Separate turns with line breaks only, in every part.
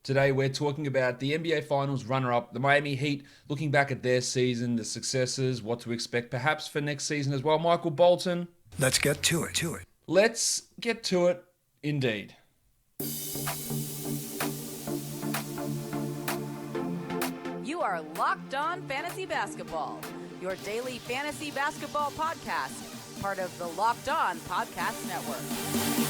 Today we're talking about the NBA Finals runner-up, the Miami Heat, looking back at their season, the successes, what to expect perhaps for next season as well. Michael Bolton,
Let's get to it.
let's get to it indeed.
You are Locked On Fantasy Basketball, your daily fantasy basketball podcast, part of the Locked On Podcast Network.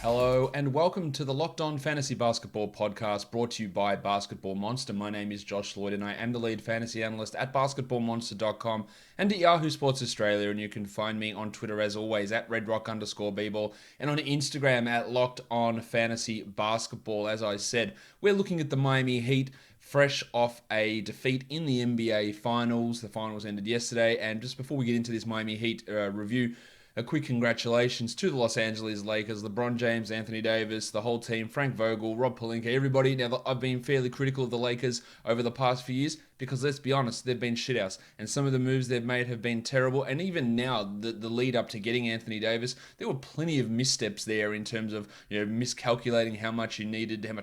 Hello and welcome to the Locked On Fantasy Basketball podcast brought to you by Basketball Monster. My name is Josh Lloyd and I am the lead fantasy analyst at basketballmonster.com and at Yahoo Sports Australia, and you can find me on Twitter as always at redrock_bball and on Instagram at Locked On Fantasy Basketball. As I said, we're looking at the Miami Heat fresh off a defeat in the NBA Finals. The Finals ended yesterday, and just before we get into this Miami Heat review, a quick congratulations to the Los Angeles Lakers, LeBron James, Anthony Davis, the whole team, Frank Vogel, Rob Pelinka, everybody. Now, I've been fairly critical of the Lakers over the past few years because, let's be honest, they've been shithouse. And some of the moves they've made have been terrible. And even now, the lead up to getting Anthony Davis, there were plenty of missteps there in terms of miscalculating how much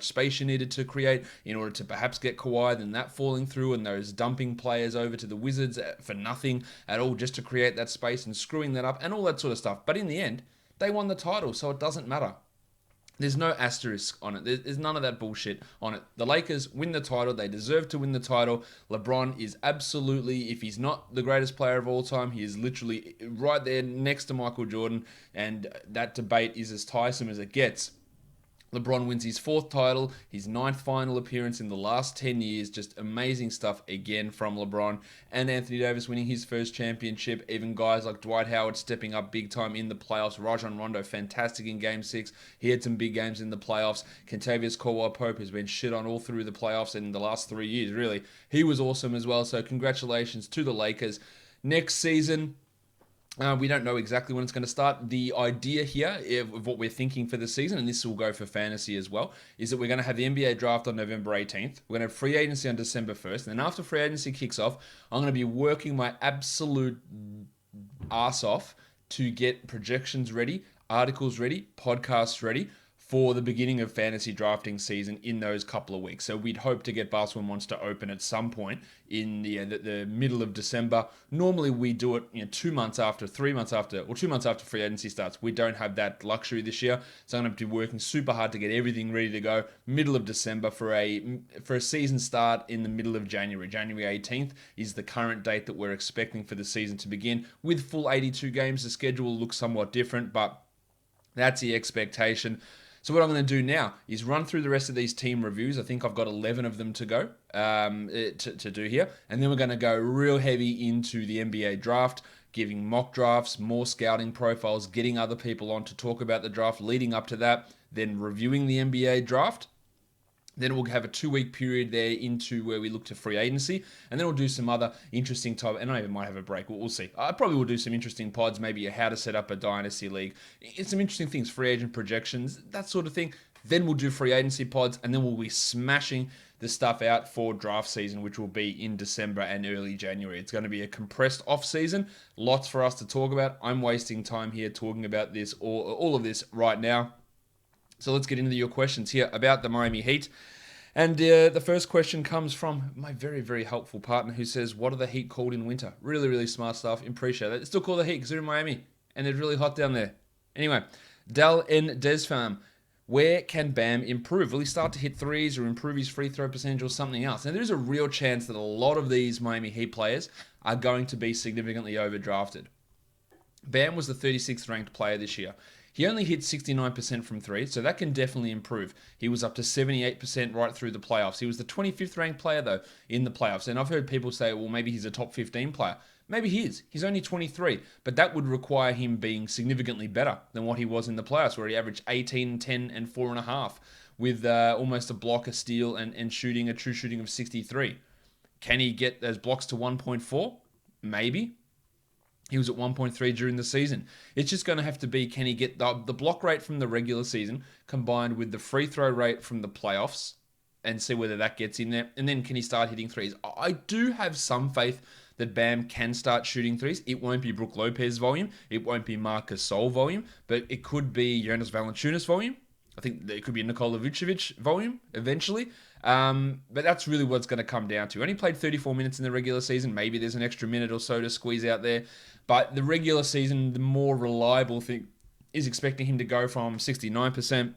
space you needed to create in order to perhaps get Kawhi, then that falling through and those dumping players over to the Wizards for nothing at all just to create that space and screwing that up and all that sort of stuff. But in the end, they won the title, so it doesn't matter. There's no asterisk on it. There's none of that bullshit on it. The Lakers win the title. They deserve to win the title. LeBron is absolutely, if he's not the greatest player of all time, he is literally right there next to Michael Jordan, and that debate is as tiresome as it gets. LeBron wins his fourth title, his ninth final appearance in the last 10 years. Just amazing stuff again from LeBron. And Anthony Davis winning his first championship. Even guys like Dwight Howard stepping up big time in the playoffs. Rajon Rondo, fantastic in Game 6. He had some big games in the playoffs. Kentavious Caldwell-Pope has been shit on all through the playoffs and in the last 3 years, really. He was awesome as well. So congratulations to the Lakers. Next season, we don't know exactly when it's going to start. The idea here of what we're thinking for the season, and this will go for fantasy as well, is that we're going to have the NBA draft on November 18th. We're going to have free agency on December 1st. And then after free agency kicks off, I'm going to be working my absolute ass off to get projections ready, articles ready, podcasts ready for the beginning of fantasy drafting season in those couple of weeks. So we'd hope to get Basketball Monster open at some point in the middle of December. Normally we do it 2 months after, 3 months after, or 2 months after free agency starts. We don't have that luxury this year, so I'm going to be working super hard to get everything ready to go middle of December for a season start in the middle of January. January 18th is the current date that we're expecting for the season to begin. With full 82 games, the schedule will look somewhat different, but that's the expectation. So what I'm going to do now is run through the rest of these team reviews. I think I've got 11 of them to go to do here. And then we're going to go real heavy into the NBA draft, giving mock drafts, more scouting profiles, getting other people on to talk about the draft leading up to that, then reviewing the NBA draft. Then we'll have a 2-week period there into where we look to free agency. And then we'll do some other interesting type. And I even might have a break. We'll see. I probably will do some interesting pods, maybe how to set up a dynasty league. It's some interesting things, free agent projections, that sort of thing. Then we'll do free agency pods. And then we'll be smashing the stuff out for draft season, which will be in December and early January. It's going to be a compressed off season. Lots for us to talk about. I'm wasting time here talking about this, all of this right now. So let's get into your questions here about the Miami Heat. And the first question comes from my very, very helpful partner who says, what are the Heat called in winter? Really, really smart stuff. Appreciate that. It's still called the Heat because they're in Miami and it's really hot down there. Anyway, Dal N. Desfarm, where can Bam improve? Will he start to hit threes or improve his free throw percentage or something else? Now, there's a real chance that a lot of these Miami Heat players are going to be significantly overdrafted. Bam was the 36th ranked player this year. He only hit 69% from three, so that can definitely improve. He was up to 78% right through the playoffs. He was the 25th ranked player, though, in the playoffs. And I've heard people say, well, maybe he's a top 15 player. Maybe he is. He's only 23, but that would require him being significantly better than what he was in the playoffs, where he averaged 18, 10, and 4.5, with almost a block, a steal, and shooting, a true shooting of 63. Can he get those blocks to 1.4? Maybe. He was at 1.3 during the season. It's just going to have to be, can he get the block rate from the regular season combined with the free throw rate from the playoffs and see whether that gets in there. And then can he start hitting threes? I do have some faith that Bam can start shooting threes. It won't be Brook Lopez volume. It won't be Marcus Sol volume, but it could be Jonas Valanciunas volume. I think it could be Nikola Vucevic volume eventually. But that's really what's going to come down to. Only played 34 minutes in the regular season. Maybe there's an extra minute or so to squeeze out there. But the regular season, the more reliable thing is expecting him to go from 69%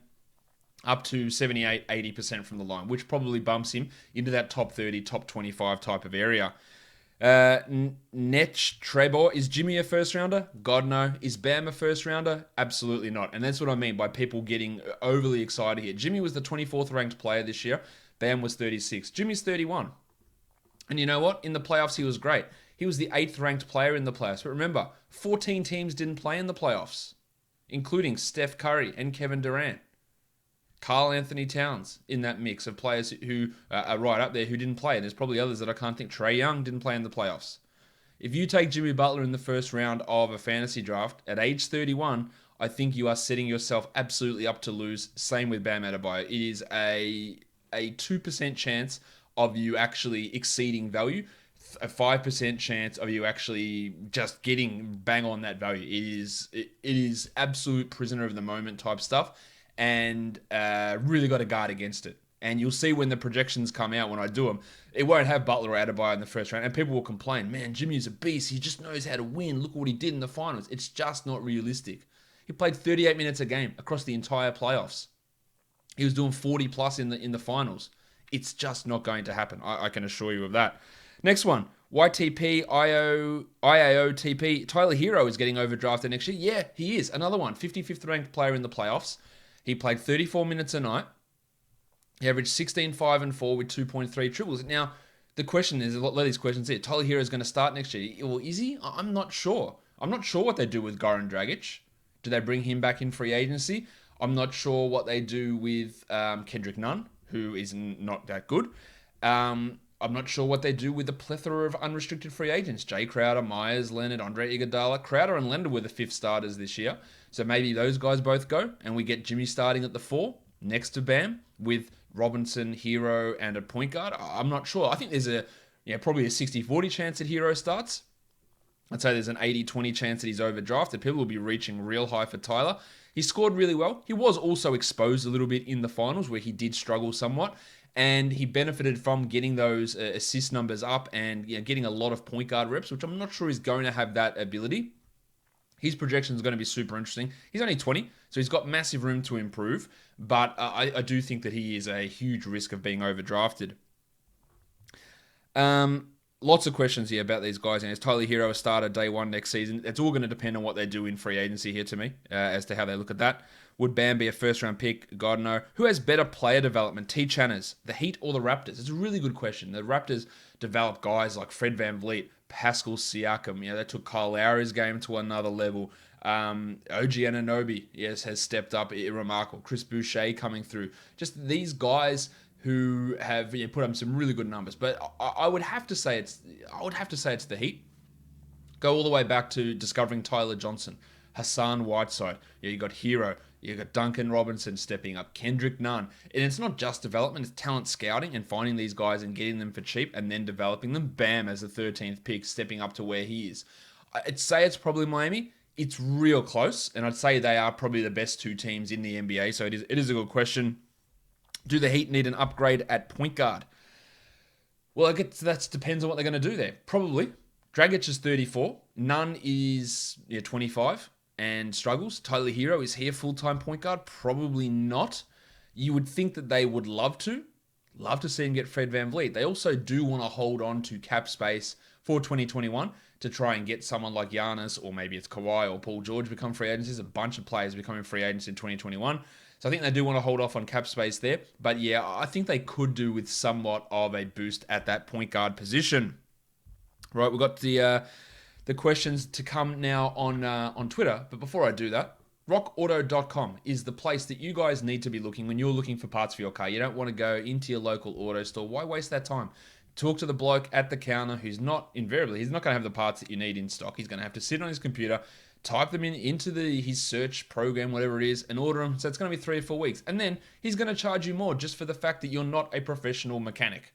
up to 78, 80% from the line, which probably bumps him into that top 30, top 25 type of area. Netch Trebor, is Jimmy a first rounder? God no. Is Bam a first rounder? Absolutely not. And that's what I mean by people getting overly excited here. Jimmy was the 24th ranked player this year. Bam was 36. Jimmy's 31. And you know what? In the playoffs, he was great. He was the 8th ranked player in the playoffs. But remember, 14 teams didn't play in the playoffs, including Steph Curry and Kevin Durant. Karl Anthony Towns in that mix of players who are right up there who didn't play. And there's probably others that I can't think. Trae Young didn't play in the playoffs. If you take Jimmy Butler in the first round of a fantasy draft at age 31, I think you are setting yourself absolutely up to lose. Same with Bam Adebayo. It is a 2% chance of you actually exceeding value, a 5% chance of you actually just getting bang on that value. It is absolute prisoner of the moment type stuff. And really got to guard against it. And you'll see when the projections come out, when I do them, it won't have Butler or Adebayo in the first round. And people will complain, man, Jimmy's a beast. He just knows how to win. Look what he did in the finals. It's just not realistic. He played 38 minutes a game across the entire playoffs. He was doing 40 plus in the finals. It's just not going to happen. I can assure you of that. Next one. YTP, IAOTP. Tyler Herro is getting overdrafted next year. Yeah, he is. Another one. 55th ranked player in the playoffs. He played 34 minutes a night. He averaged 16, 5, and 4 with 2.3 triples. Now, the question is, a lot of these questions here. Tyler Herro is going to start next year. Well, is he? I'm not sure. I'm not sure what they do with Goran Dragic. Do they bring him back in free agency? I'm not sure what they do with Kendrick Nunn, who is not that good. I'm not sure what they do with the plethora of unrestricted free agents. Jay Crowder, Myers, Leonard, Andre Iguodala. Crowder and Leonard were the 5th starters this year. So maybe those guys both go, and we get Jimmy starting at the 4 next to Bam with Robinson, Hiro, and a point guard. I'm not sure. I think there's probably a 60-40 chance that Hiro starts. I'd say there's an 80-20 chance that he's overdrafted. People will be reaching real high for Tyler. He scored really well. He was also exposed a little bit in the finals where he did struggle somewhat. And he benefited from getting those assist numbers up and getting a lot of point guard reps, which I'm not sure he's going to have that ability. His projection is going to be super interesting. He's only 20, so he's got massive room to improve. But I do think that he is a huge risk of being overdrafted. Lots of questions here about these guys. And is Tyler Herro a starter day one next season? It's all going to depend on what they do in free agency here to me, as to how they look at that. Would Bam be a first-round pick? God, no. Who has better player development, T. Channers, the Heat or the Raptors? It's a really good question. The Raptors developed guys like Fred VanVleet, Pascal Siakam. They took Kyle Lowry's game to another level. OG Anunoby, yes, has stepped up. Remarkable. Chris Boucher coming through. Just these guys who have put up some really good numbers. But I would have to say it's the Heat. Go all the way back to discovering Tyler Johnson, Hassan Whiteside. You got Hiro. You got Duncan Robinson stepping up, Kendrick Nunn. And it's not just development, it's talent scouting and finding these guys and getting them for cheap and then developing them. Bam, as the 13th pick, stepping up to where he is. I'd say it's probably Miami. It's real close, and I'd say they are probably the best 2 teams in the NBA, so it is a good question. Do the Heat need an upgrade at point guard? Well, I guess that depends on what they're going to do there. Probably. Dragic is 34. Nunn is 25. And struggles. Tyler Herro, is he a full-time point guard? Probably not. You would think that they would love to see him get Fred VanVleet. They also do want to hold on to cap space for 2021 to try and get someone like Giannis, or maybe it's Kawhi or Paul George become free agents. There's a bunch of players becoming free agents in 2021. So I think they do want to hold off on cap space there. But yeah, I think they could do with somewhat of a boost at that point guard position. Right, we've got the questions to come now on Twitter. But before I do that, rockauto.com is the place that you guys need to be looking when you're looking for parts for your car. You don't want to go into your local auto store. Why waste that time? Talk to the bloke at the counter who's not going to have the parts that you need in stock. He's going to have to sit on his computer, type them into his search program, whatever it is, and order them. So it's going to be 3 or 4 weeks. And then he's going to charge you more just for the fact that you're not a professional mechanic.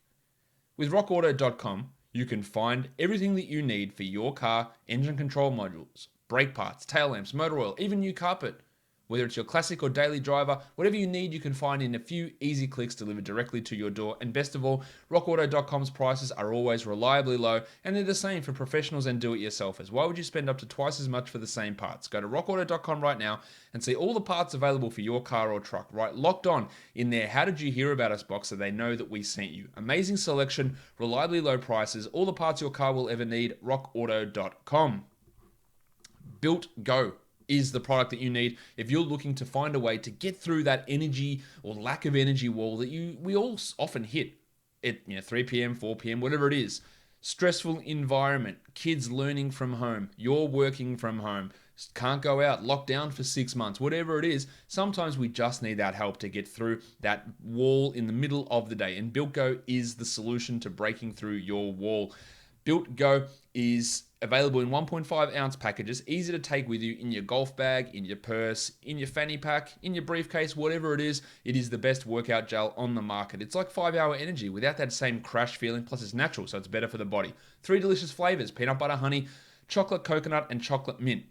With rockauto.com, you can find everything that you need for your car: engine control modules, brake parts, tail lamps, motor oil, even new carpet. Whether it's your classic or daily driver, whatever you need, you can find in a few easy clicks delivered directly to your door. And best of all, rockauto.com's prices are always reliably low, and they're the same for professionals and do-it-yourselfers. Why would you spend up to twice as much for the same parts? Go to rockauto.com right now and see all the parts available for your car or truck. Right, Locked On in their How Did You Hear About Us box so they know that we sent you. Amazing selection, reliably low prices, all the parts your car will ever need. rockauto.com. Built Go is the product that you need if you're looking to find a way to get through that energy or lack of energy wall that we all often hit at 3 p.m., 4 p.m., whatever it is. Stressful environment, kids learning from home, you're working from home, can't go out, locked down for 6 months, whatever it is. Sometimes we just need that help to get through that wall in the middle of the day. And Built Go is the solution to breaking through your wall. Built Go is available in 1.5 ounce packages, easy to take with you in your golf bag, in your purse, in your fanny pack, in your briefcase, whatever it is. It is the best workout gel on the market. It's like 5-hour energy without that same crash feeling, plus it's natural, so it's better for the body. 3 delicious flavors: peanut butter, honey, chocolate coconut, and chocolate mint.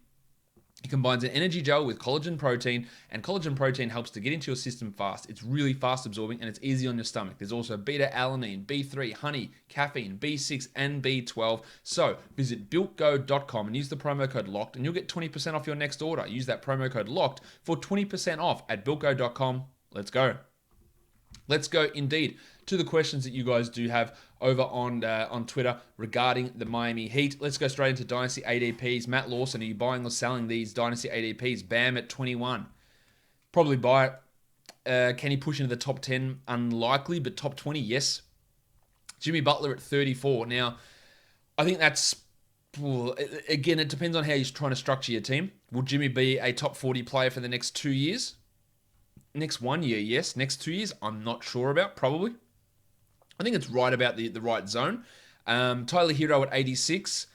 It combines an energy gel with collagen protein, and collagen protein helps to get into your system fast. It's really fast absorbing and it's easy on your stomach. There's also beta-alanine, B3, honey, caffeine, B6, and B12. So visit builtgo.com and use the promo code LOCKED and you'll get 20% off your next order. Use that promo code LOCKED for 20% off at builtgo.com. Let's go. Let's go indeed to the questions that you guys do have over on Twitter regarding the Miami Heat. Let's go straight into Dynasty ADPs. Matt Lawson, are you buying or selling these Dynasty ADPs? Bam at 21. Probably buy it. Can he push into the top 10? Unlikely, but top 20, yes. Jimmy Butler at 34. Now, I think that's, again, it depends on how you're trying to structure your team. Will Jimmy be a top 40 player for the next 2 years? Next 1 year, yes. Next 2 years, I'm not sure about, probably. I think it's right about the right zone. Tyler Herro at 86.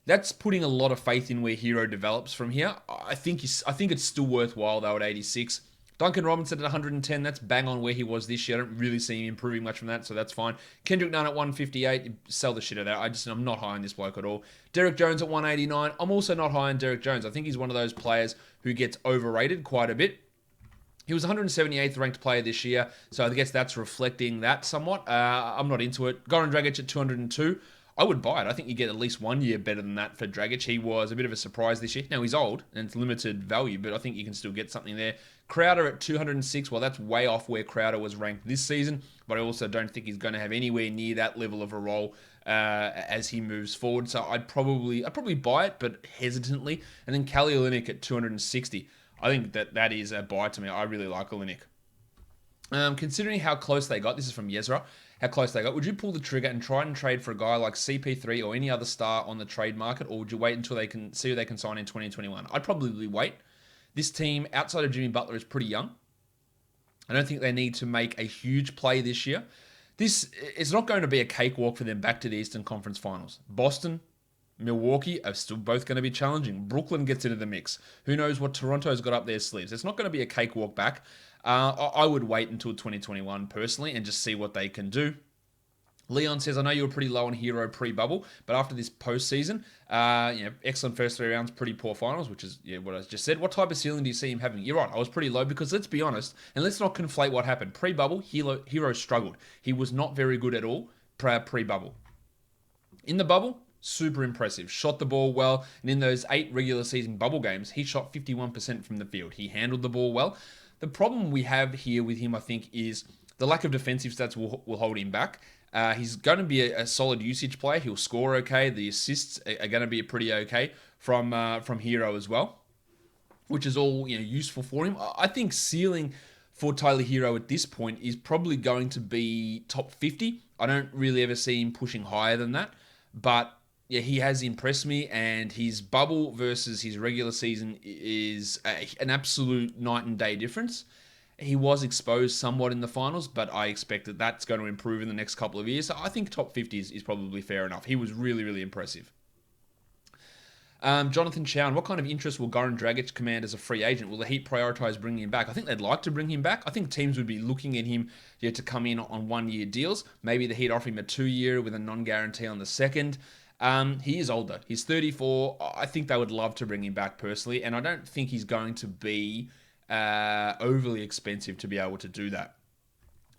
That's putting a lot of faith in where Hiro develops from here. I think it's still worthwhile, though, at 86. Duncan Robinson at 110. That's bang on where he was this year. I don't really see him improving much from that, so that's fine. Kendrick Nunn at 158. Sell the shit out of that. I'm not high on this bloke at all. Derek Jones at 189. I'm also not high on Derek Jones. I think he's one of those players who gets overrated quite a bit. He was 178th ranked player this year, so I guess that's reflecting that somewhat. I'm not into it. Goran Dragic at 202. I would buy it. I think you get at least 1 year better than that for Dragic. He was a bit of a surprise this year. Now, he's old and it's limited value, but I think you can still get something there. Crowder at 206. Well, that's way off where Crowder was ranked this season, but I also don't think he's going to have anywhere near that level of a role as he moves forward. So I'd probably buy it, but hesitantly. And then Kelly Olynyk at 260. I think that is a buy to me. I really like Olynyk. Considering how close they got, this is from Yezra, how close they got, would you pull the trigger and try and trade for a guy like CP3 or any other star on the trade market, or would you wait until they can see who they can sign in 2021? I'd probably wait. This team, outside of Jimmy Butler, is pretty young. I don't think they need to make a huge play this year. This is not going to be a cakewalk for them back to the Eastern Conference Finals. Boston, Milwaukee are still both going to be challenging. Brooklyn gets into the mix. Who knows what Toronto's got up their sleeves? It's not going to be a cakewalk back. I would wait until 2021 personally and just see what they can do. Leon says, I know you were pretty low on Hiro pre-bubble, but after this postseason, excellent first 3 rounds, pretty poor finals, which is what I just said. What type of ceiling do you see him having? You're right, I was pretty low because let's be honest, and let's not conflate what happened. Pre-bubble, Hiro struggled. He was not very good at all pre-bubble. In the bubble, super impressive. Shot the ball well, and in those 8 regular season bubble games, he shot 51% from the field. He handled the ball well. The problem we have here with him, I think, is the lack of defensive stats will hold him back. He's going to be a solid usage player. He'll score okay. The assists are going to be pretty okay from Hiro as well, which is all useful for him. I think ceiling for Tyler Herro at this point is probably going to be top 50. I don't really ever see him pushing higher than that, but yeah, he has impressed me, and his bubble versus his regular season is an absolute night and day difference. He was exposed somewhat in the finals, but I expect that that's going to improve in the next couple of years. So I think top 50 is probably fair enough. He was really, really impressive. Jonathan Chown, what kind of interest will Goran Dragic command as a free agent? Will the Heat prioritise bringing him back? I think they'd like to bring him back. I think teams would be looking at him to come in on 1-year deals. Maybe the Heat offer him a 2-year with a non-guarantee on the second. He is older. He's 34. I think they would love to bring him back personally, and I don't think he's going to be overly expensive to be able to do that.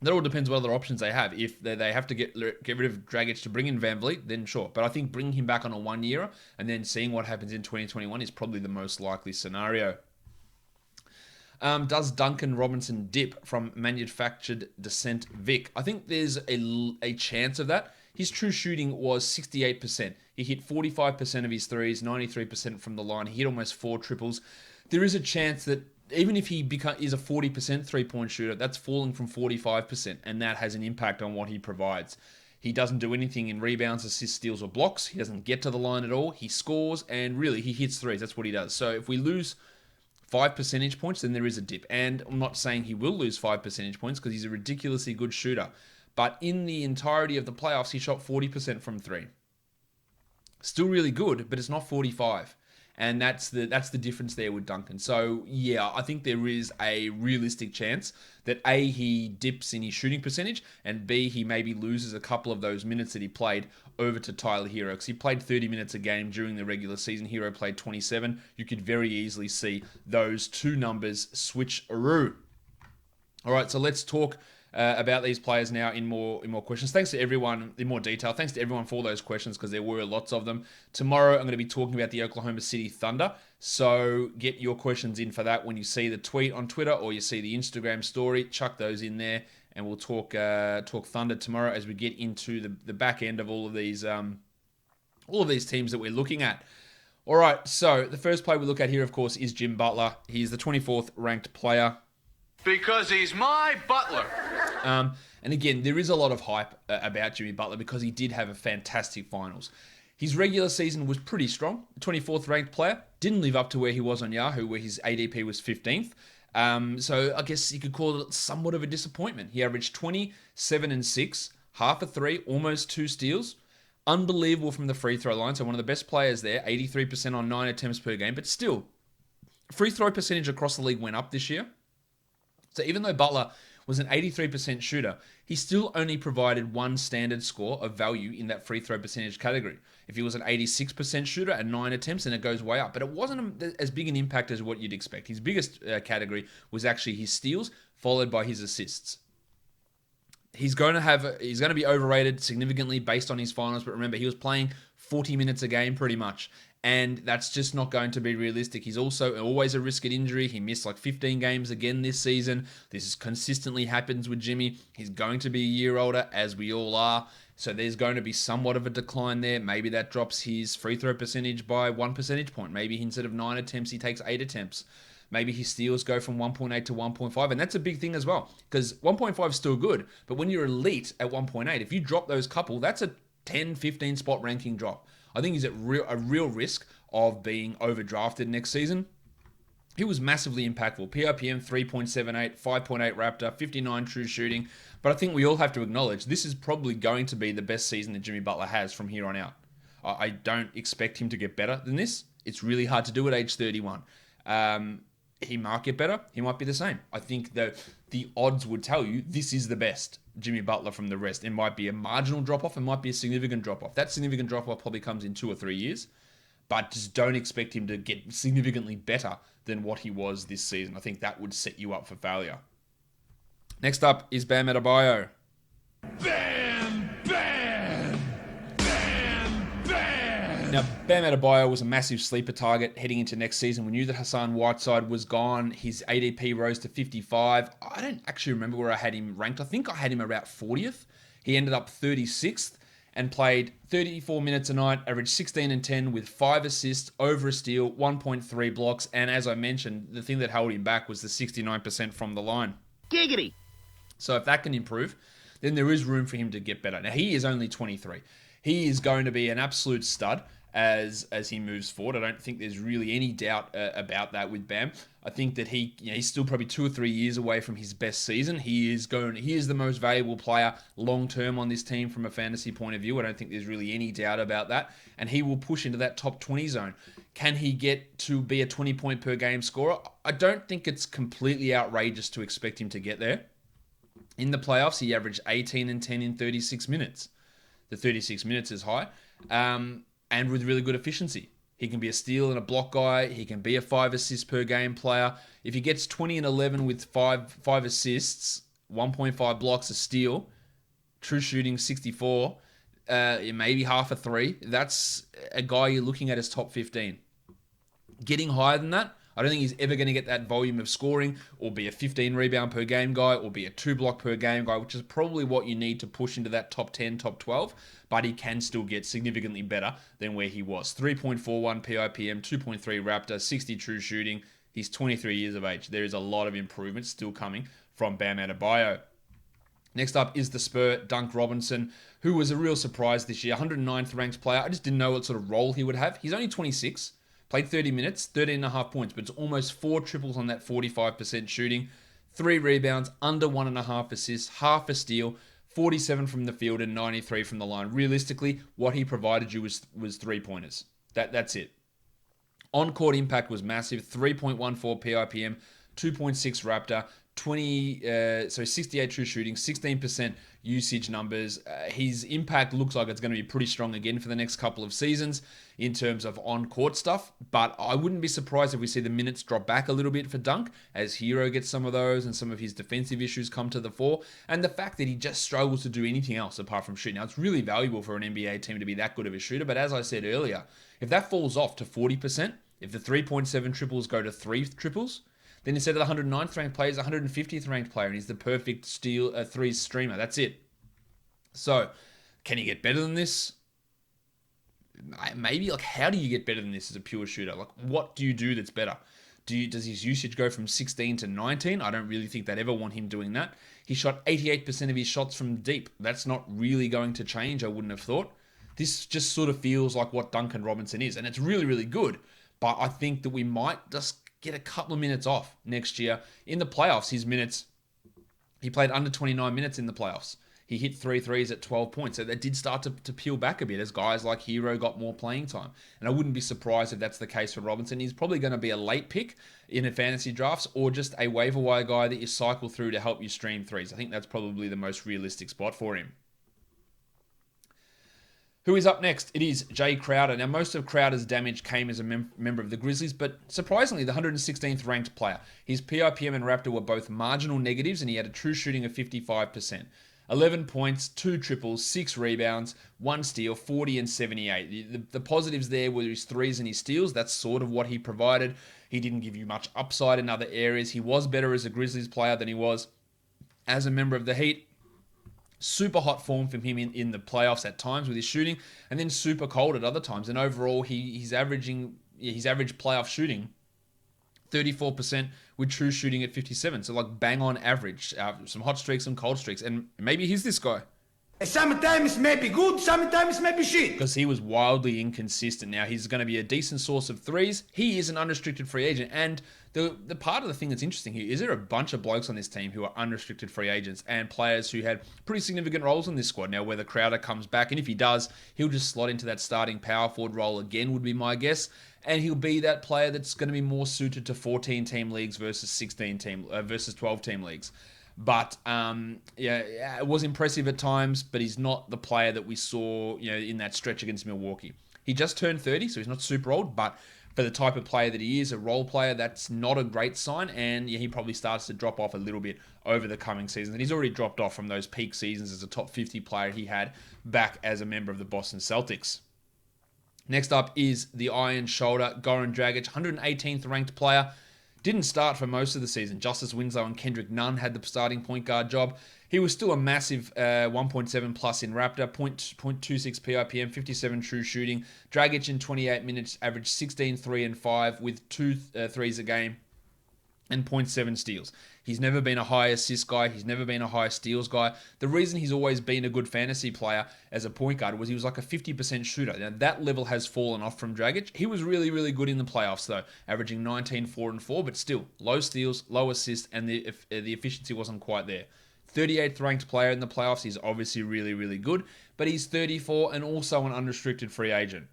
That all depends what other options they have. If they have to get rid of Dragic to bring in VanVleet, then sure. But I think bringing him back on a 1-year and then seeing what happens in 2021 is probably the most likely scenario. Does Duncan Robinson dip from manufactured descent Vic? I think there's a chance of that. His true shooting was 68%. He hit 45% of his threes, 93% from the line. He hit almost 4 triples. There is a chance that even if he is a 40% three-point shooter, that's falling from 45%, and that has an impact on what he provides. He doesn't do anything in rebounds, assists, steals, or blocks. He doesn't get to the line at all. He scores, and really, he hits threes. That's what he does. So if we lose 5 percentage points, then there is a dip. And I'm not saying he will lose 5 percentage points because he's a ridiculously good shooter. But in the entirety of the playoffs, he shot 40% from 3. Still really good, but it's not 45. And that's the difference there with Duncan. So, yeah, I think there is a realistic chance that A, he dips in his shooting percentage, and B, he maybe loses a couple of those minutes that he played over to Tyler Herro. Because he played 30 minutes a game during the regular season. Herro played 27. You could very easily see those two numbers switch-aroo. All right, so let's talk about these players now in more questions. Thanks to everyone, in more detail. Thanks to everyone for those questions because there were lots of them. Tomorrow, I'm going to be talking about the Oklahoma City Thunder. So get your questions in for that when you see the tweet on Twitter or you see the Instagram story. Chuck those in there, and we'll talk Thunder tomorrow as we get into the back end of all of these teams that we're looking at. All right, so the first player we look at here, of course, is Jim Butler. He's the 24th ranked player.
Because he's my butler.
And again, there is a lot of hype about Jimmy Butler because he did have a fantastic finals. His regular season was pretty strong. 24th ranked player. Didn't live up to where he was on Yahoo, where his ADP was 15th. So I guess you could call it somewhat of a disappointment. He averaged 20, 7 and 6, half a 3, almost 2 steals. Unbelievable from the free throw line. So one of the best players there, 83% on 9 attempts per game. But still, free throw percentage across the league went up this year. So even though Butler was an 83% shooter, he still only provided one standard score of value in that free throw percentage category. If he was an 86% shooter at 9 attempts, then it goes way up. But it wasn't as big an impact as what you'd expect. His biggest category was actually his steals, followed by his assists. He's going to be overrated significantly based on his finals, but remember, he was playing 40 minutes a game pretty much. And that's just not going to be realistic. He's also always a risk at injury. He missed like 15 games again this season. This consistently happens with Jimmy. He's going to be a year older, as we all are. So there's going to be somewhat of a decline there. Maybe that drops his free throw percentage by 1 percentage point. Maybe instead of 9 attempts, he takes 8 attempts. Maybe his steals go from 1.8 to 1.5. And that's a big thing as well. Because 1.5 is still good. But when you're elite at 1.8, if you drop those couple, that's a 10, 15 spot ranking drop. I think he's at a real risk of being overdrafted next season. He was massively impactful. PRPM 3.78, 5.8 Raptor, 59 true shooting. But I think we all have to acknowledge this is probably going to be the best season that Jimmy Butler has from here on out. I don't expect him to get better than this. It's really hard to do at age 31. He might get better. He might be the same. I think the odds would tell you this is the best Jimmy Butler from the rest. It might be a marginal drop-off. It might be a significant drop-off. That significant drop-off probably comes in 2 or 3 years. But just don't expect him to get significantly better than what he was this season. I think that would set you up for failure. Next up is Bam Adebayo.
Bam, bam, bam, bam.
Now, Bam Adebayo was a massive sleeper target heading into next season. We knew that Hassan Whiteside was gone. His ADP rose to 55. I don't actually remember where I had him ranked. I think I had him about 40th. He ended up 36th and played 34 minutes a night, averaged 16 and 10 with 5 assists, over a steal, 1.3 blocks. And as I mentioned, the thing that held him back was the 69% from the line.
Giggity.
So if that can improve, then there is room for him to get better. Now, he is only 23. He is going to be an absolute stud as he moves forward. I don't think there's really any doubt about that with Bam. I think that he's still probably 2 or 3 years away from his best season. He is the most valuable player long term on this team from a fantasy point of view. I don't think there's really any doubt about that. And he will push into that top 20 zone. Can he get to be a 20-point per game scorer? I don't think it's completely outrageous to expect him to get there. In the playoffs, he averaged 18 and 10 in 36 minutes. The 36 minutes is high. And with really good efficiency. He can be a steal and a block guy. He can be a 5 assists per game player. If he gets 20 and 11 with five assists, 1.5 blocks, a steal, true shooting 64, maybe half a 3, that's a guy you're looking at as top 15. Getting higher than that, I don't think he's ever going to get that volume of scoring or be a 15 rebound per game guy or be a 2 block per game guy, which is probably what you need to push into that top 10, top 12. But he can still get significantly better than where he was. 3.41 PIPM, 2.3 Raptor, 60 true shooting. He's 23 years of age. There is a lot of improvement still coming from Bam Adebayo. Next up is the Spur, Duncan Robinson, who was a real surprise this year. 109th ranked player. I just didn't know what sort of role he would have. He's only 26. Played 30 minutes, 13.5 points, but it's almost 4 triples on that 45% shooting, 3 rebounds, under 1.5 assists, half a steal, 47 from the field and 93 from the line. Realistically, what he provided you was 3-pointers. That's it. On-court impact was massive, 3.14 PIPM, 2.6 Raptor, 68 true shooting, 16% usage numbers. His impact looks like it's going to be pretty strong again for the next couple of seasons in terms of on-court stuff, but I wouldn't be surprised if we see the minutes drop back a little bit for Dunk as Hiro gets some of those and some of his defensive issues come to the fore, and the fact that he just struggles to do anything else apart from shooting. Now, it's really valuable for an NBA team to be that good of a shooter, but as I said earlier, if that falls off to 40%, if the 3.7 triples go to 3 triples, then instead of the 109th ranked player, he's the 150th ranked player, and he's the perfect threes streamer. That's it. So, can he get better than this? Maybe. How do you get better than this as a pure shooter? What do you do that's better? Does his usage go from 16 to 19? I don't really think they'd ever want him doing that. He shot 88% of his shots from deep. That's not really going to change, I wouldn't have thought. This just sort of feels like what Duncan Robinson is, and it's really, really good. But I think that we might just get a couple of minutes off next year. In the playoffs, his minutes, he played under 29 minutes in the playoffs. He hit 3 threes at 12 points. So that did start to peel back a bit as guys like Hiro got more playing time. And I wouldn't be surprised if that's the case for Robinson. He's probably going to be a late pick in a fantasy drafts or just a waiver wire guy that you cycle through to help you stream threes. I think that's probably the most realistic spot for him. Who is up next? It is Jay Crowder. Now, most of Crowder's damage came as a member of the Grizzlies, but surprisingly, the 116th ranked player. His PIPM and Raptor were both marginal negatives, and he had a true shooting of 55%. 11 points, 2 triples, 6 rebounds, 1 steal, 40 and 78. The positives there were his threes and his steals. That's sort of what he provided. He didn't give you much upside in other areas. He was better as a Grizzlies player than he was as a member of the Heat. Super hot form from him in the playoffs at times with his shooting, and then super cold at other times. And overall, he's averaging his average playoff shooting 34% with true shooting at 57. So bang on average. Some hot streaks, some cold streaks, and maybe he's this guy.
Sometimes maybe good, sometimes maybe shit.
Because he was wildly inconsistent. Now, he's going to be a decent source of threes. He is an unrestricted free agent. And the part of the thing that's interesting here is there are a bunch of blokes on this team who are unrestricted free agents and players who had pretty significant roles in this squad. Now, whether Crowder comes back, and if he does, he'll just slot into that starting power forward role again, would be my guess. And he'll be that player that's going to be more suited to 14-team leagues versus 12-team leagues. But it was impressive at times, but he's not the player that we saw, in that stretch against Milwaukee. He just turned 30, so he's not super old, but for the type of player that he is, a role player, that's not a great sign, and he probably starts to drop off a little bit over the coming seasons. And he's already dropped off from those peak seasons as a top 50 player he had back as a member of the Boston Celtics. Next up is the Iron Shoulder, Goran Dragic, 118th ranked player. Didn't start for most of the season. Justice Winslow and Kendrick Nunn had the starting point guard job. He was still a massive 1.7 plus in Raptor, 0.26 PIPM, 57 true shooting. Dragic in 28 minutes averaged 16, 3 and 5 with 2 threes a game. and 0.7 steals. He's never been a high assist guy. He's never been a high steals guy. The reason he's always been a good fantasy player as a point guard was he was like a 50% shooter. Now, that level has fallen off from Dragic. He was really, really good in the playoffs, though, averaging 19, 4, and 4, but still, low steals, low assists, and the efficiency wasn't quite there. 38th ranked player in the playoffs. He's obviously really, really good, but he's 34 and also an unrestricted free agent.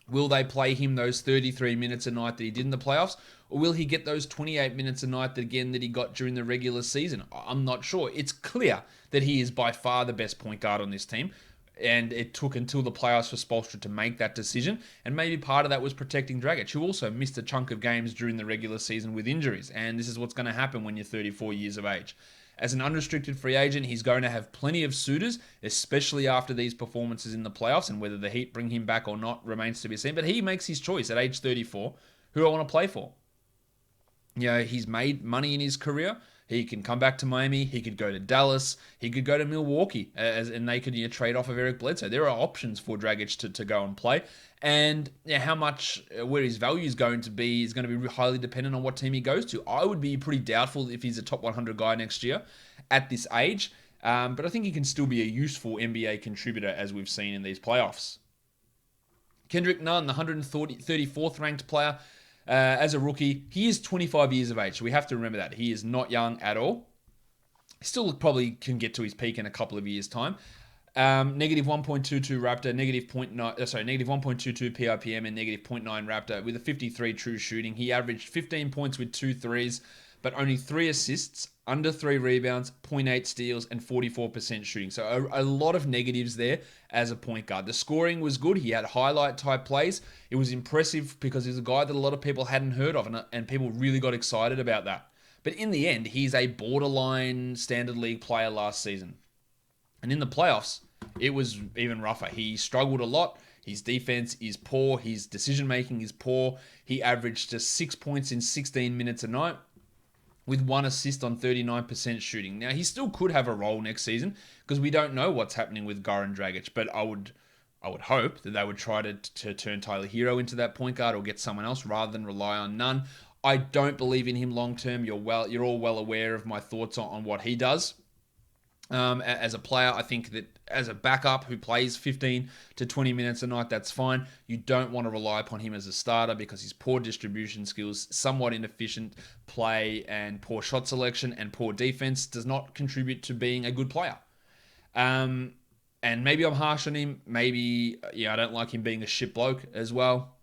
Will they play him those 33 minutes a night that he did in the playoffs? Or will he get those 28 minutes a night that he got during the regular season? I'm not sure. It's clear that he is by far the best point guard on this team. And it took until the playoffs for Spoelstra to make that decision. And maybe part of that was protecting Dragic, who also missed a chunk of games during the regular season with injuries. And this is what's going to happen when you're 34 years of age. As an unrestricted free agent, he's going to have plenty of suitors, especially after these performances in the playoffs, and whether the Heat bring him back or not remains to be seen. But he makes his choice at age 34, who I want to play for. You know, he's made money in his career. He can come back to Miami. He could go to Dallas. He could go to Milwaukee, and they could trade off of Eric Bledsoe. There are options for Dragic to go and play. And how much, where his value is going to be highly dependent on what team he goes to. I would be pretty doubtful if he's a top 100 guy next year at this age. But I think he can still be a useful NBA contributor, as we've seen in these playoffs. Kendrick Nunn, the 134th ranked player. As a rookie, he is 25 years of age, so we have to remember that. He is not young at all. Still probably can get to his peak in a couple of years' time. Negative 1.22 Raptor, negative 1.22 PRPM, and negative 0.9 Raptor with a 53 true shooting. He averaged 15 points with 2 threes, but only 3 assists, under 3 rebounds, 0.8 steals, and 44% shooting. So a lot of negatives there as a point guard. The scoring was good. He had highlight-type plays. It was impressive because he's a guy that a lot of people hadn't heard of, and people really got excited about that. But in the end, he's a borderline standard league player last season. And in the playoffs, it was even rougher. He struggled a lot. His defense is poor. His decision-making is poor. He averaged just 6 points in 16 minutes a night, with 1 assist on 39% shooting. Now, he still could have a role next season because we don't know what's happening with Goran Dragic, but I would hope that they would try to turn Tyler Herro into that point guard or get someone else rather than rely on Nunn. I don't believe in him long term. You're all well aware of my thoughts on what he does. As a player, I think that as a backup who plays 15 to 20 minutes a night, that's fine. You don't want to rely upon him as a starter because his poor distribution skills, somewhat inefficient play, and poor shot selection and poor defense does not contribute to being a good player. And maybe I'm harsh on him. Maybe I don't like him being a shit bloke as well.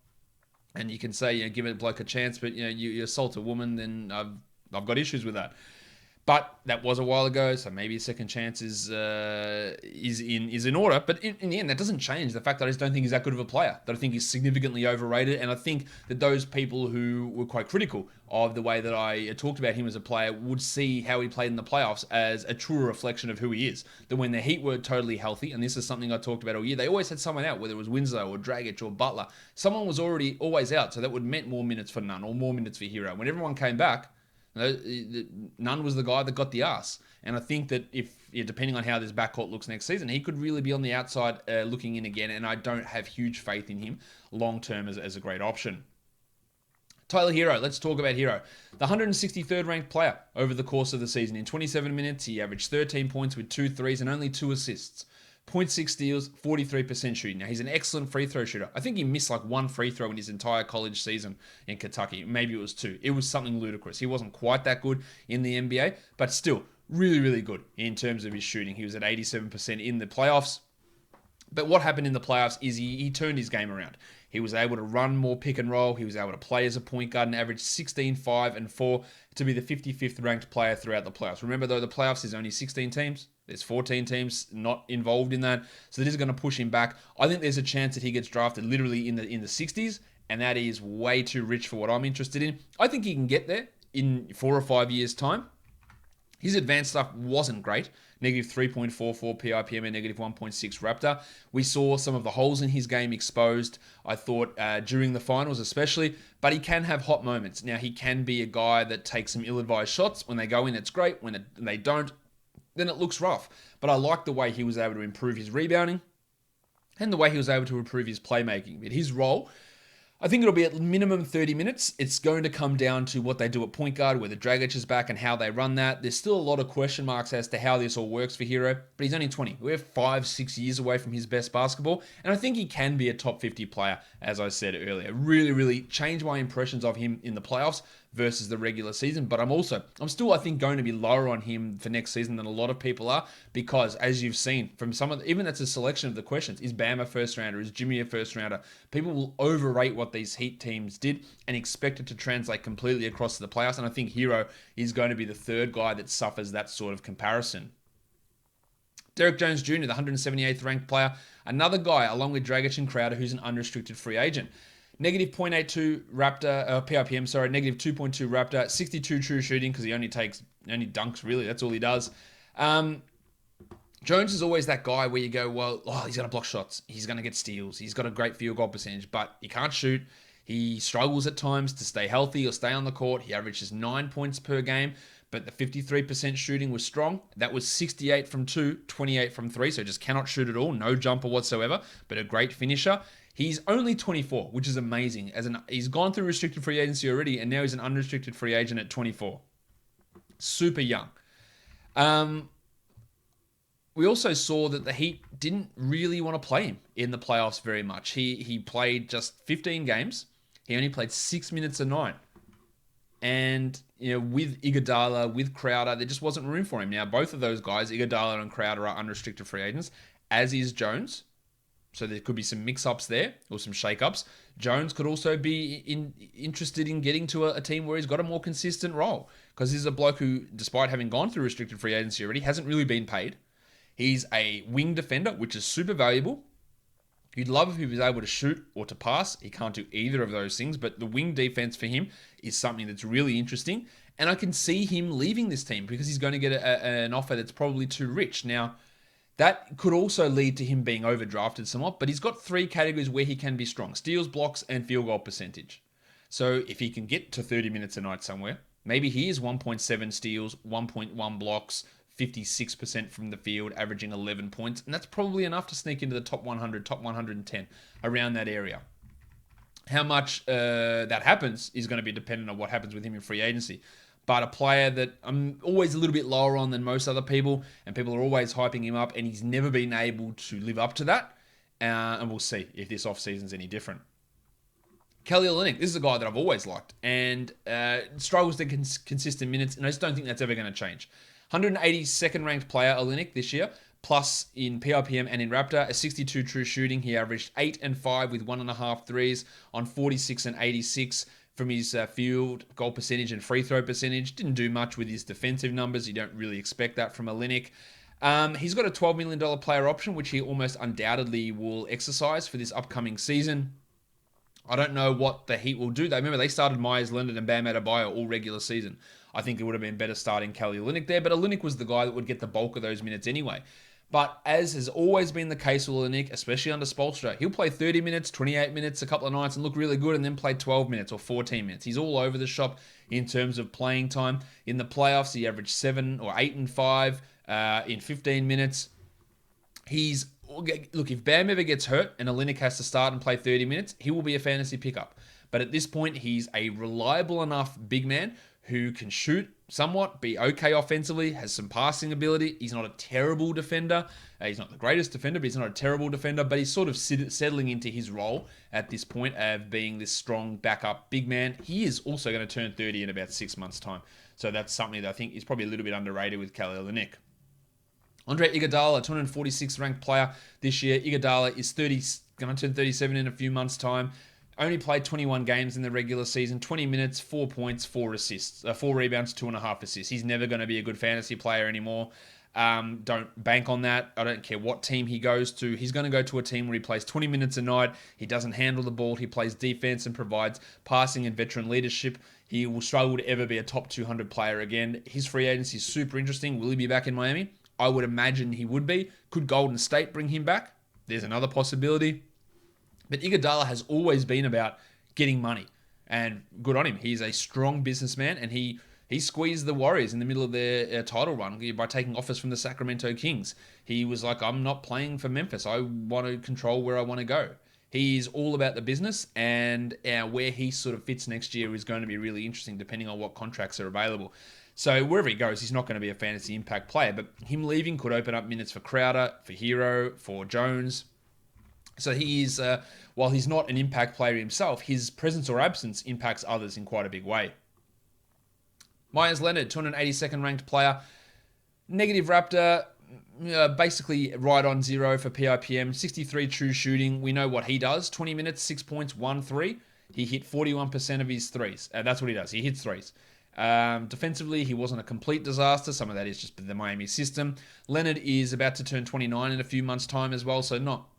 And you can say, give a bloke a chance, but you assault a woman, then I've got issues with that. But that was a while ago, so maybe a second chance is in order. But in the end, that doesn't change the fact that I just don't think he's that good of a player. That I think he's significantly overrated, and I think that those people who were quite critical of the way that I talked about him as a player would see how he played in the playoffs as a truer reflection of who he is. That when the Heat were totally healthy, and this is something I talked about all year, they always had someone out, whether it was Winslow or Dragic or Butler. Someone was always out, so that would meant more minutes for Nunn or more minutes for Hiro. When everyone came back, Nunn was the guy that got the ass. And I think that depending on how this backcourt looks next season, he could really be on the outside looking in again, and I don't have huge faith in him long-term as a great option. Tyler Herro, let's talk about Hiro. The 163rd ranked player over the course of the season. In 27 minutes, he averaged 13 points with 2 threes and only 2 assists. 0.6 steals, 43% shooting. Now, he's an excellent free throw shooter. I think he missed like 1 free throw in his entire college season in Kentucky. Maybe it was 2. It was something ludicrous. He wasn't quite that good in the NBA, but still really, really good in terms of his shooting. He was at 87% in the playoffs. But what happened in the playoffs is he turned his game around. He was able to run more pick and roll. He was able to play as a point guard and average 16, 5, and 4 to be the 55th ranked player throughout the playoffs. Remember, though, the playoffs is only 16 teams. There's 14 teams not involved in that. So this is going to push him back. I think there's a chance that he gets drafted literally in the 60s, and that is way too rich for what I'm interested in. I think he can get there in 4 or 5 years' time. His advanced stuff wasn't great. Negative 3.44 PIPM and negative 1.6 Raptor. We saw some of the holes in his game exposed, I thought, during the finals especially, but he can have hot moments. Now, he can be a guy that takes some ill-advised shots. When they go in, it's great. When they don't, then it looks rough. But I like the way he was able to improve his rebounding and the way he was able to improve his playmaking. But his role, I think it'll be at minimum 30 minutes. It's going to come down to what they do at point guard, whether Dragic is back and how they run that. There's still a lot of question marks as to how this all works for Hiro, but he's only 20. We're 5-6 years away from his best basketball, and I think he can be a top 50 player, as I said earlier. Really, really changed my impressions of him in the playoffs versus the regular season, but I'm still, I think, going to be lower on him for next season than a lot of people are, because as you've seen from some of the, even that's a selection of the questions, is Bam a first rounder, is Jimmy a first rounder? People will overrate what these Heat teams did and expect it to translate completely across to the playoffs, and I think Hiro is going to be the third guy that suffers that sort of comparison. Derek Jones Jr., the 178th ranked player, another guy along with Dragic and Crowder who's an unrestricted free agent. Negative 0.82 Raptor, PRPM, sorry, negative 2.2 Raptor, 62 true shooting because he only dunks, really. That's all he does. Jones is always that guy where you go, well, he's going to block shots. He's going to get steals. He's got a great field goal percentage, but he can't shoot. He struggles at times to stay healthy or stay on the court. He averages 9 points per game, but the 53% shooting was strong. That was 68 from 2, 28 from 3, so just cannot shoot at all. No jumper whatsoever, but a great finisher. He's only 24, which is amazing. He's gone through restricted free agency already, and now he's an unrestricted free agent at 24. Super young. We also saw that the Heat didn't really want to play him in the playoffs very much. He played just 15 games. He only played 6 minutes a night. And, with Iguodala, with Crowder, there just wasn't room for him. Now, both of those guys, Iguodala and Crowder, are unrestricted free agents, as is Jones. So there could be some mix-ups there or some shake-ups. Jones could also be interested in getting to a team where he's got a more consistent role, because he's a bloke who, despite having gone through restricted free agency already, hasn't really been paid. He's a wing defender, which is super valuable. You'd love if he was able to shoot or to pass. He can't do either of those things, but the wing defense for him is something that's really interesting. And I can see him leaving this team because he's going to get an offer that's probably too rich. Now, that could also lead to him being overdrafted somewhat, but he's got 3 categories where he can be strong: steals, blocks, and field goal percentage. So if he can get to 30 minutes a night somewhere, maybe he is 1.7 steals, 1.1 blocks, 56% from the field, averaging 11 points, and that's probably enough to sneak into the top 100, top 110, around that area. How much that happens is going to be dependent on what happens with him in free agency. But a player that I'm always a little bit lower on than most other people, and people are always hyping him up, and he's never been able to live up to that. And we'll see if this offseason's any different. Kelly Olynyk, this is a guy that I've always liked, and struggles to consistent minutes, and I just don't think that's ever going to change. 182nd ranked player, Olynyk, this year, plus in PRPM and in Raptor, a 62 true shooting. He averaged 8 and 5 with 1.5 threes on 46 and 86 from his field goal percentage and free throw percentage. Didn't do much with his defensive numbers. You don't really expect that from Olynyk. He's got a $12 million player option, which he almost undoubtedly will exercise for this upcoming season. I don't know what the Heat will do. Remember, they started Myers Leonard and Bam Adebayo all regular season. I think it would have been better starting Kelly Olynyk there, but Olynyk was the guy that would get the bulk of those minutes anyway. But as has always been the case with Olynyk, especially under Spoelstra, he'll play 30 minutes, 28 minutes a couple of nights and look really good, and then play 12 minutes or 14 minutes. He's all over the shop in terms of playing time. In the playoffs, he averaged 7 or 8 and 5 in 15 minutes. Look, if Bam ever gets hurt and Olynyk has to start and play 30 minutes, he will be a fantasy pickup. But at this point, he's a reliable enough big man who can shoot somewhat, be okay offensively, has some passing ability. He's not a terrible defender. He's not the greatest defender, but he's not a terrible defender. But he's sort of settling into his role at this point of being this strong backup big man. He is also going to turn 30 in about 6 months' time. So that's something that I think is probably a little bit underrated with Kelly Olynyk. Andre Iguodala, 246th ranked player this year. Iguodala is going to turn 37 in a few months' time. Only played 21 games in the regular season, 20 minutes, 4 points, 4 assists, 4 rebounds, 2.5 assists. He's never going to be a good fantasy player anymore. Don't bank on that. I don't care what team he goes to. He's going to go to a team where he plays 20 minutes a night. He doesn't handle the ball. He plays defense and provides passing and veteran leadership. He will struggle to ever be a top 200 player again. His free agency is super interesting. Will he be back in Miami? I would imagine he would be. Could Golden State bring him back? There's another possibility. But Iguodala has always been about getting money, and good on him. He's a strong businessman, and he squeezed the Warriors in the middle of their title run by taking offers from the Sacramento Kings. He was like, I'm not playing for Memphis. I want to control where I want to go. He's all about the business, and where he sort of fits next year is going to be really interesting depending on what contracts are available. So wherever he goes, he's not going to be a fantasy impact player, but him leaving could open up minutes for Crowder, for Hiro, for Jones. So he is, while he's not an impact player himself, his presence or absence impacts others in quite a big way. Myers Leonard, 282nd ranked player. Negative Raptor, basically right on zero for PIPM. 63 true shooting. We know what he does. 20 minutes, 6 points, 1 3. He hit 41% of his threes. That's what he does. He hits threes. Defensively, he wasn't a complete disaster. Some of that is just the Miami system. Leonard is about to turn 29 in a few months' time as well, so not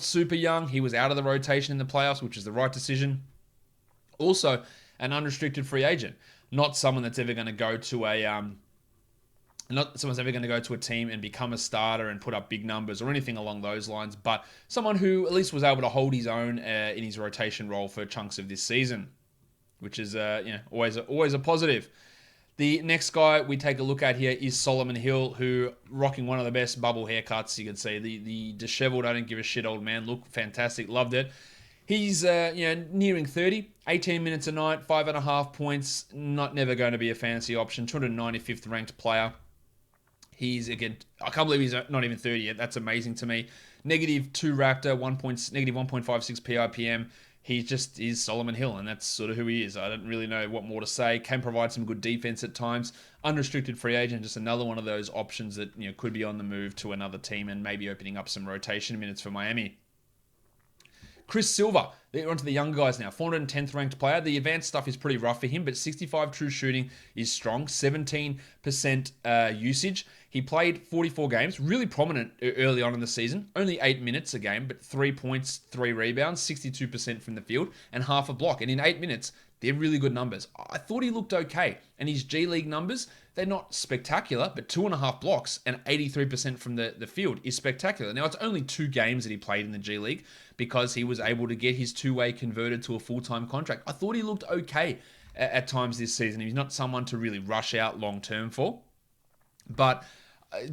super young. He was out of the rotation in the playoffs, which is the right decision. Also, an unrestricted free agent. Not someone that's ever going to go to a team and become a starter and put up big numbers or anything along those lines, but someone who at least was able to hold his own in his rotation role for chunks of this season, which is always a positive. The next guy we take a look at here is Solomon Hill, who rocking one of the best bubble haircuts you can see. The disheveled, I don't give a shit old man look, fantastic, loved it. He's nearing 30, 18 minutes a night, 5.5 points, never going to be a fantasy option. 295th ranked player. He's, again, I can't believe he's not even 30 yet. That's amazing to me. -2 Raptor, negative 1.56 PIPM. He just is Solomon Hill, and that's sort of who he is. I don't really know what more to say. Can provide some good defense at times. Unrestricted free agent, just another one of those options that could be on the move to another team and maybe opening up some rotation minutes for Miami. Chris Silva, they're onto the young guys now. 410th ranked player. The advanced stuff is pretty rough for him, but 65 true shooting is strong. 17% usage. He played 44 games, really prominent early on in the season. Only 8 minutes a game, but 3 points, 3 rebounds, 62% from the field, and half a block. And in 8 minutes, they're really good numbers. I thought he looked okay. And his G League numbers, they're not spectacular, but 2.5 blocks and 83% from the field is spectacular. Now, it's only 2 games that he played in the G League because he was able to get his two-way converted to a full-time contract. I thought he looked okay at times this season. He's not someone to really rush out long-term for, but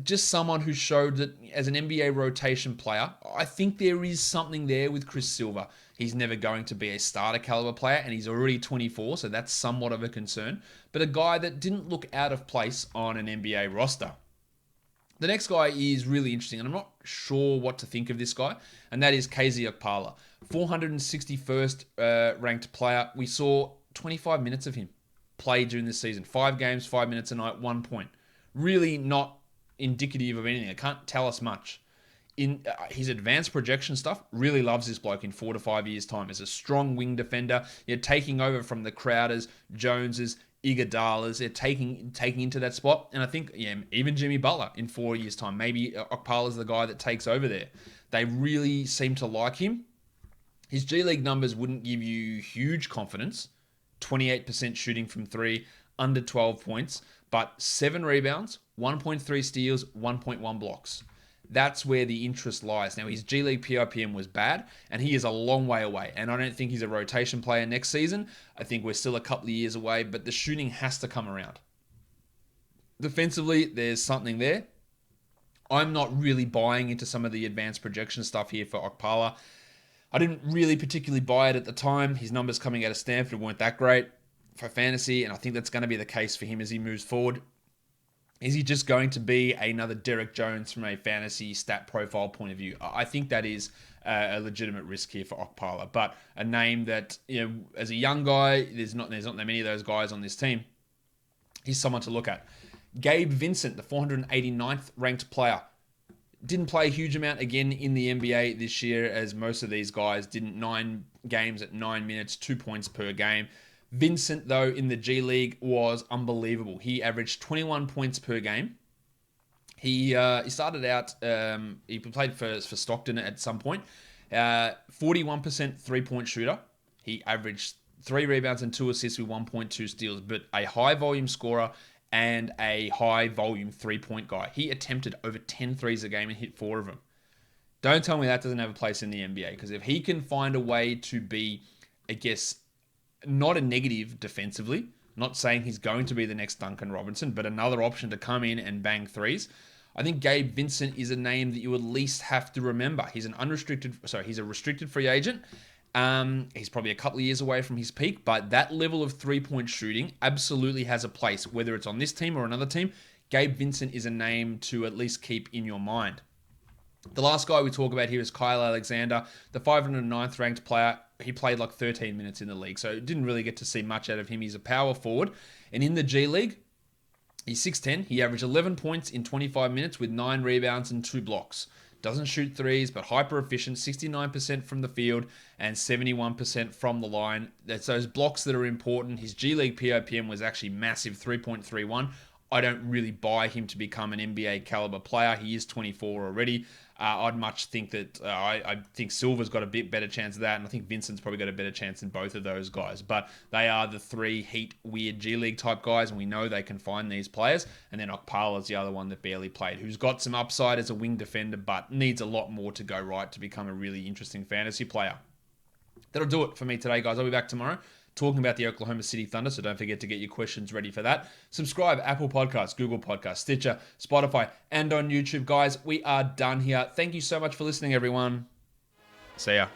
just someone who showed that as an NBA rotation player, I think there is something there with Chris Silva. He's never going to be a starter caliber player, and he's already 24, so that's somewhat of a concern. But a guy that didn't look out of place on an NBA roster. The next guy is really interesting, and I'm not sure what to think of this guy, and that is KZ Okpala. 461st ranked player. We saw 25 minutes of him play during this season. 5 games, 5 minutes a night, 1 point. Really not indicative of anything. It can't tell us much. In his advanced projection stuff, really loves this bloke in 4 to 5 years' time. As a strong wing defender, taking over from the Crowders, Joneses, Iguodalas. They're taking into that spot. And I think even Jimmy Butler in 4 years' time. Maybe Okpala's the guy that takes over there. They really seem to like him. His G League numbers wouldn't give you huge confidence. 28% shooting from 3, under 12 points, but 7 rebounds, 1.3 steals, 1.1 blocks. That's where the interest lies. Now, his G League PIPM was bad, and he is a long way away. And I don't think he's a rotation player next season. I think we're still a couple of years away, but the shooting has to come around. Defensively, there's something there. I'm not really buying into some of the advanced projection stuff here for Okpala. I didn't really particularly buy it at the time. His numbers coming out of Stanford weren't that great for fantasy, and I think that's going to be the case for him as he moves forward. Is he just going to be another Derek Jones from a fantasy stat profile point of view? I think that is a legitimate risk here for Okpala, but a name that, as a young guy, there's not that many of those guys on this team. He's someone to look at. Gabe Vincent, the 489th ranked player. Didn't play a huge amount again in the NBA this year, as most of these guys didn't. 9 games at 9 minutes, 2 points per game. Vincent, though, in the G League was unbelievable. He averaged 21 points per game. He started out, he played for Stockton at some point. 41% three-point shooter. He averaged 3 rebounds and 2 assists with 1.2 steals, but a high-volume scorer and a high-volume three-point guy. He attempted over 10 threes a game and hit 4 of them. Don't tell me that doesn't have a place in the NBA, because if he can find a way to be, I guess, not a negative defensively, not saying he's going to be the next Duncan Robinson, but another option to come in and bang threes, I think Gabe Vincent is a name that you at least have to remember. He's a restricted free agent. He's probably a couple of years away from his peak, but that level of three-point shooting absolutely has a place, whether it's on this team or another team. Gabe Vincent is a name to at least keep in your mind. The last guy we talk about here is Kyle Alexander, the 509th ranked player. He played like 13 minutes in the league, so didn't really get to see much out of him. He's a power forward. And in the G League, he's 6'10". He averaged 11 points in 25 minutes with 9 rebounds and 2 blocks. Doesn't shoot threes, but hyper efficient, 69% from the field and 71% from the line. That's those blocks that are important. His G League POPM was actually massive, 3.31. I don't really buy him to become an NBA caliber player. He is 24 already. I'd much think that I think Silver's got a bit better chance of that, and I think Vincent's probably got a better chance than both of those guys. But they are the 3 Heat weird G League type guys, and we know they can find these players. And then Okpala's the other one that barely played, who's got some upside as a wing defender, but needs a lot more to go right to become a really interesting fantasy player. That'll do it for me today, guys. I'll be back tomorrow talking about the Oklahoma City Thunder, so don't forget to get your questions ready for that. Subscribe, Apple Podcasts, Google Podcasts, Stitcher, Spotify, and on YouTube. Guys, we are done here. Thank you so much for listening, everyone. See ya.